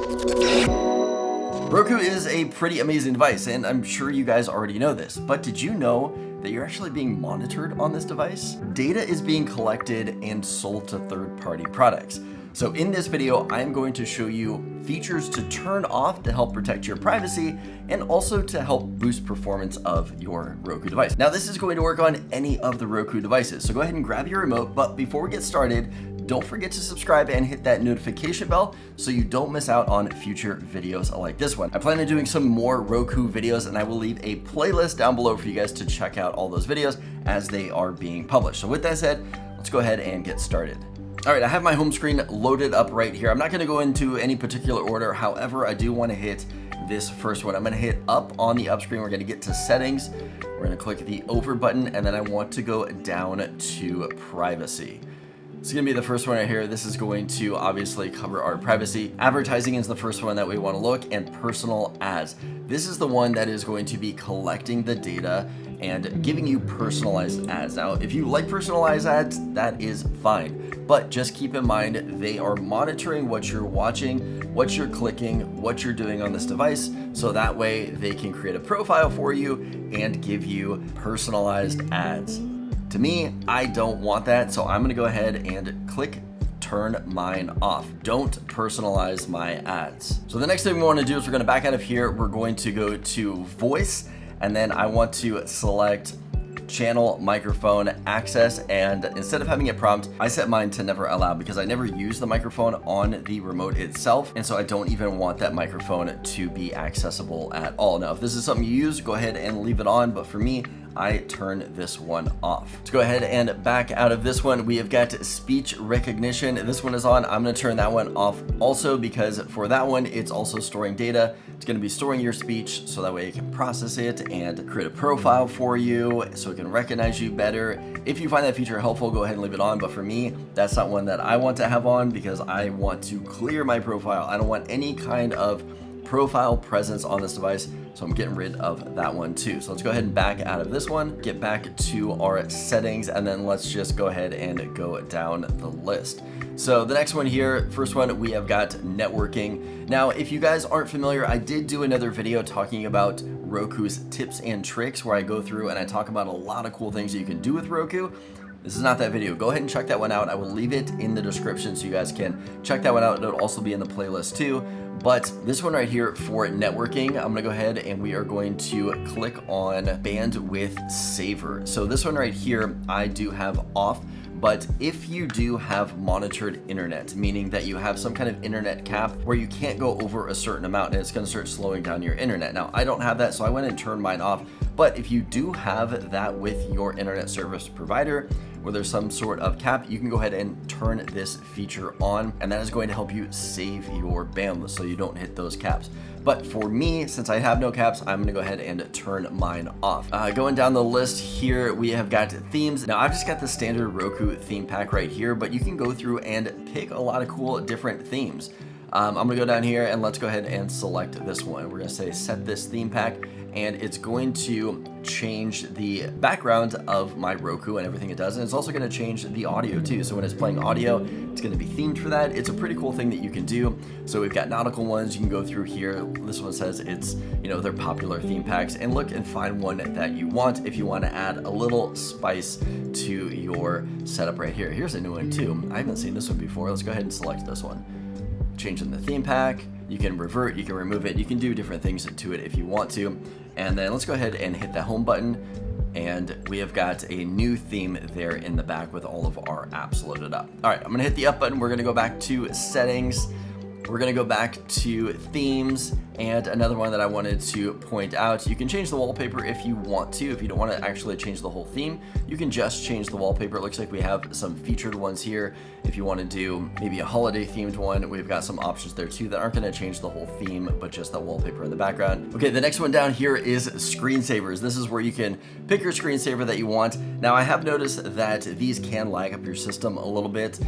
Roku is a pretty amazing device, and I'm sure you guys already know this, but did you know that you're actually being monitored on this device? Data is being collected and sold to third-party products. So in this video, I'm going to show you features to turn off to help protect your privacy and also to help boost performance of your Roku device. Now, this is going to work on any of the Roku devices, so go ahead and grab your remote, but before we get started, don't forget to subscribe and hit that notification bell so you don't miss out on future videos like this one. I plan on doing some more Roku videos, and I will leave a playlist down below for you guys to check out all those videos as they are being published. So with that said, let's go ahead and get started. All right, I have my home screen loaded up right here. I'm not gonna go into any particular order. However, I do wanna hit this first one. I'm gonna hit up on the up screen. We're gonna get to settings. We're gonna click the over button, and then I want to go down to privacy. It's gonna be the first one right here. This is going to obviously cover our privacy. Advertising is the first one that we wanna look, and personal ads. This is the one that is going to be collecting the data and giving you personalized ads. Now, if you like personalized ads, that is fine. But just keep in mind, they are monitoring what you're watching, what you're clicking, what you're doing on this device, so that way they can create a profile for you and give you personalized ads. To me, I don't want that, so I'm gonna go ahead and click turn mine off. Don't personalize my ads. So the next thing we wanna do is we're gonna back out of here. We're going to go to voice, and then I want to select channel microphone access, and instead of having it prompt, I set mine to never allow because I never use the microphone on the remote itself, and so I don't even want that microphone to be accessible at all. Now, if this is something you use, go ahead and leave it on, but for me, I turn this one off. Let's go ahead and back out of this one. We have got speech recognition. This one is on. I'm gonna turn that one off also because for that one, it's also storing data. It's gonna be storing your speech so that way it can process it and create a profile for you so it can recognize you better. If you find that feature helpful, go ahead and leave it on. But for me, that's not one that I want to have on because I want to clear my profile. I don't want any kind of profile presence on this device, so I'm getting rid of that one too. So let's go ahead and back out of this one, get back to our settings, and then let's just go ahead and go down the list. So the next one here, first one, we have got networking. Now, if you guys aren't familiar, I did do another video talking about Roku's tips and tricks where I go through and I talk about a lot of cool things that you can do with Roku. This is not that video. Go ahead and check that one out. I will leave it in the description so you guys can check that one out. It'll also be in the playlist too. But this one right here for networking, I'm gonna go ahead and we are going to click on bandwidth saver. So this one right here, I do have off. But if you do have monitored internet, meaning that you have some kind of internet cap where you can't go over a certain amount and it's gonna start slowing down your internet. Now, I don't have that, so I went and turned mine off. But if you do have that with your internet service provider, where there's some sort of cap, you can go ahead and turn this feature on, and that is going to help you save your bandwidth so you don't hit those caps. But for me, since I have no caps, I'm gonna go ahead and turn mine off. Going down the list here, we have got themes. Now, I've just got the standard Roku theme pack right here, but you can go through and pick a lot of cool different themes. I'm gonna go down here and let's go ahead and select this one. We're gonna say set this theme pack, and it's going to change the background of my Roku and everything it does. And it's also gonna change the audio too. So when it's playing audio, it's gonna be themed for that. It's a pretty cool thing that you can do. So we've got nautical ones, you can go through here. This one says it's, they're popular theme packs, and look and find one that you want if you wanna add a little spice to your setup right here. Here's a new one too. I haven't seen this one before. Let's go ahead and select this one. Changing the theme pack, you can revert, you can remove it, you can do different things to it if you want to. And then let's go ahead and hit that home button, and we have got a new theme there in the back with all of our apps loaded up. All right, I'm gonna hit the up button. We're gonna go back to settings. We're gonna go back to themes, and another one that I wanted to point out, you can change the wallpaper if you want to. If you don't want to actually change the whole theme, you can just change the wallpaper. It looks like we have some featured ones here. If you want to do maybe a holiday themed one, we've got some options there too that aren't going to change the whole theme, but just the wallpaper in the background. Okay, the next one down here is screensavers. This is where you can pick your screensaver that you want. Now, I have noticed that these can lag up your system a little bit,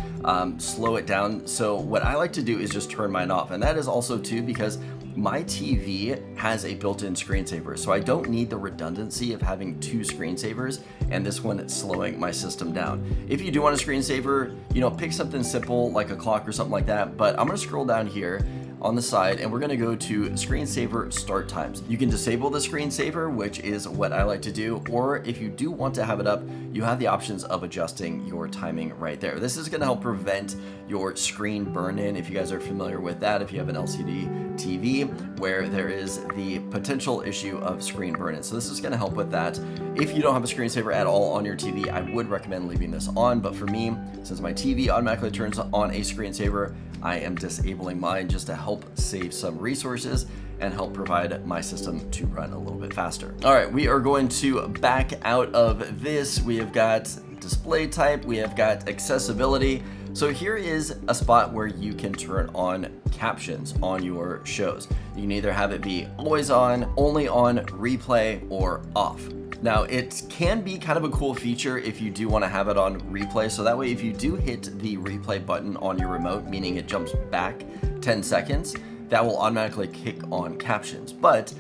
slow it down. So what I like to do is just turn mine off, and that is also too because my TV has a built-in screensaver, so I don't need the redundancy of having two screensavers and this one slowing my system down. If you do want a screensaver, pick something simple like a clock or something like that, but I'm gonna scroll down here. on the side, and we're gonna go to screensaver start times. You can disable the screensaver, which is what I like to do, or if you do want to have it up, you have the options of adjusting your timing right there. This is gonna help prevent your screen burn-in, if you guys are familiar with that, if you have an LCD TV, where there is the potential issue of screen burn-in. So this is gonna help with that. If you don't have a screensaver at all on your TV, I would recommend leaving this on, but for me, since my TV automatically turns on a screensaver, I am disabling mine just to help save some resources and help provide my system to run a little bit faster. All right, we are going to back out of this. We have got display type, we have got accessibility. So here is a spot where you can turn on captions on your shows. You can either have it be always on, only on, replay, or off. Now, it can be kind of a cool feature if you do want to have it on replay. So that way, if you do hit the replay button on your remote, meaning it jumps back 10 seconds, that will automatically kick on captions. But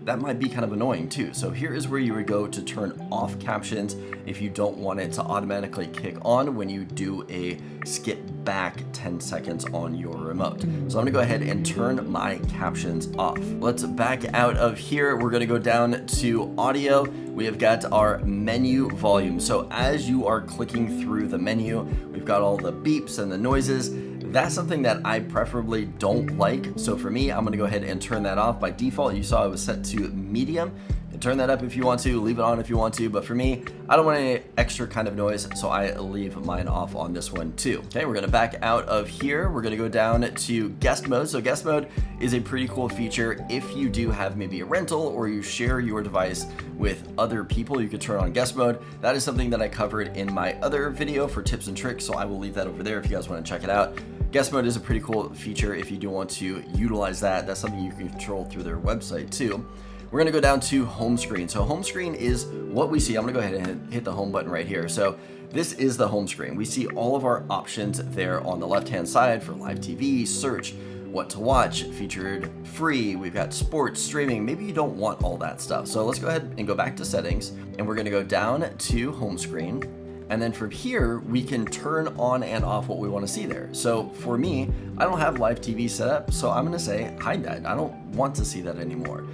that might be kind of annoying too. So here is where you would go to turn off captions if you don't want it to automatically kick on when you do a skip back 10 seconds on your remote. So I'm gonna go ahead and turn my captions off. Let's back out of here. We're gonna go down to audio. We have got our menu volume. So as you are clicking through the menu, we've got all the beeps and the noises. That's something that I preferably don't like. So for me, I'm gonna go ahead and turn that off. By default, you saw it was set to medium. And turn that up if you want to, leave it on if you want to, but for me, I don't want any extra kind of noise, so I leave mine off on this one too. Okay, we're gonna back out of here. We're gonna go down to guest mode. So guest mode is a pretty cool feature. If you do have maybe a rental or you share your device with other people, you could turn on guest mode. That is something that I covered in my other video for tips and tricks, so I will leave that over there if you guys wanna check it out. Guest mode is a pretty cool feature if you do want to utilize that. That's something you can control through their website too. We're gonna go down to home screen. So home screen is what we see. I'm gonna go ahead and hit the home button right here. So this is the home screen. We see all of our options there on the left-hand side for live TV, search, what to watch, featured free. We've got sports, streaming. Maybe you don't want all that stuff. So let's go ahead and go back to settings, and we're gonna go down to home screen. And then from here, we can turn on and off what we want to see there. So for me, I don't have live TV set up, so I'm gonna say hide that. I don't want to see that anymore.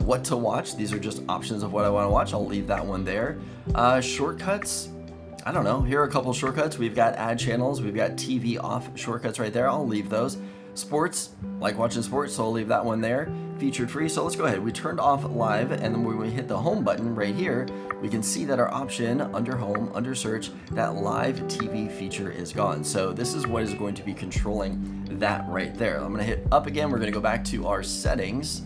What to watch, these are just options of what I want to watch. I'll leave that one there. Shortcuts, I don't know. Here are a couple shortcuts. We've got ad channels, we've got TV off shortcuts right there. I'll leave those. Sports, like watching sports, so I'll leave that one there. Featured free, so let's go ahead. We turned off live, and then when we hit the home button right here, we can see that our option under home, under search, that live TV feature is gone. So this is what is going to be controlling that right there. I'm gonna hit up again. We're gonna go back to our settings.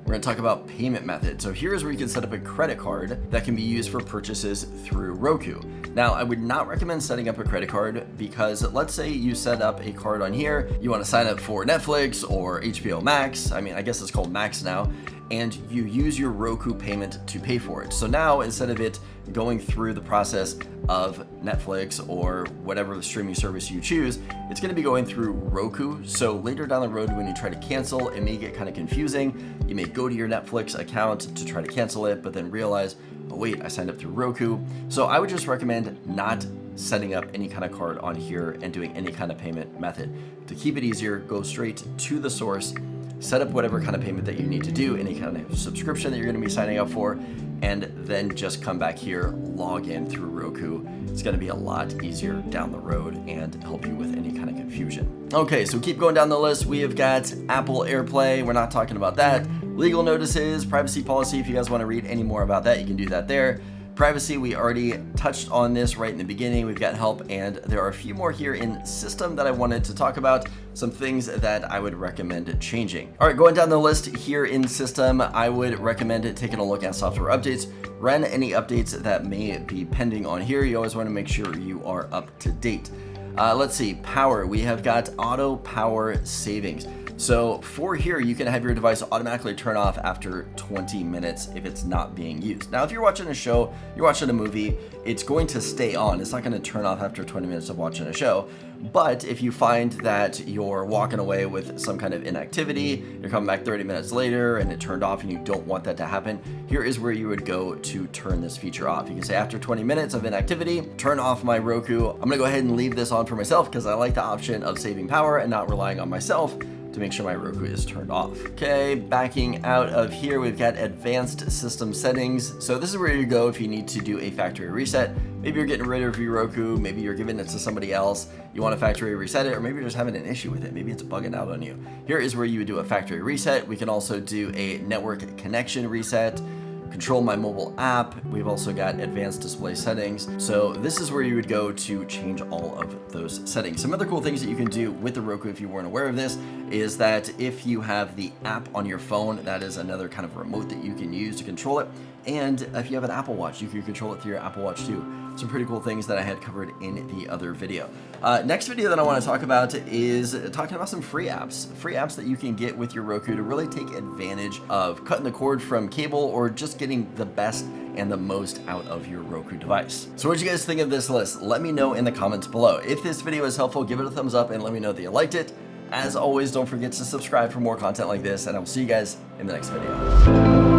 We're gonna talk about payment method. So here's where you can set up a credit card that can be used for purchases through Roku. Now, I would not recommend setting up a credit card because let's say you set up a card on here, you wanna sign up for Netflix or HBO Max, I mean, I guess it's called Max now, and you use your Roku payment to pay for it. So now, instead of it going through the process of Netflix or whatever the streaming service you choose, it's gonna be going through Roku. So later down the road, when you try to cancel, it may get kind of confusing. You may go to your Netflix account to try to cancel it, but then realize, oh wait, I signed up through Roku. So I would just recommend not setting up any kind of card on here and doing any kind of payment method. To keep it easier, go straight to the source, set up whatever kind of payment that you need to do, any kind of subscription that you're gonna be signing up for, and then just come back here, log in through Roku. It's gonna be a lot easier down the road and help you with any kind of confusion. Okay, so keep going down the list. We have got Apple AirPlay. We're not talking about that. Legal notices, privacy policy. If you guys wanna read any more about that, you can do that there. Privacy, we already touched on this right in the beginning. We've got help, and there are a few more here in system that I wanted to talk about, some things that I would recommend changing. All right, going down the list here in system, I would recommend taking a look at software updates. Run any updates that may be pending on here. You always wanna make sure you are up to date. Let's see, power. We have got auto power savings. So for here, you can have your device automatically turn off after 20 minutes if it's not being used. Now, if you're watching a show, you're watching a movie, it's going to stay on. It's not going to turn off after 20 minutes of watching a show. But if you find that you're walking away with some kind of inactivity, you're coming back 30 minutes later and it turned off and you don't want that to happen, here is where you would go to turn this feature off. You can say after 20 minutes of inactivity, turn off my Roku. I'm gonna go ahead and leave this on for myself because I like the option of saving power and not relying on myself to make sure my Roku is turned off. Okay, backing out of here, we've got advanced system settings. So this is where you go if you need to do a factory reset. Maybe you're getting rid of your Roku, maybe you're giving it to somebody else, you want to factory reset it, or maybe you're just having an issue with it. Maybe it's bugging out on you. Here is where you would do a factory reset. We can also do a network connection reset, control my mobile app. We've also got advanced display settings. So this is where you would go to change all of those settings. Some other cool things that you can do with the Roku, if you weren't aware of this, is that if you have the app on your phone, that is another kind of remote that you can use to control it. And if you have an Apple Watch, you can control it through your Apple Watch too. Some pretty cool things that I had covered in the other video. Next video that I want to talk about is talking about some free apps that you can get with your Roku to really take advantage of cutting the cord from cable or just getting the best and the most out of your Roku device. So what do you guys think of this list? Let me know in the comments below. If this video is helpful, give it a thumbs up and let me know that you liked it. As always, don't forget to subscribe for more content like this, and I will see you guys in the next video.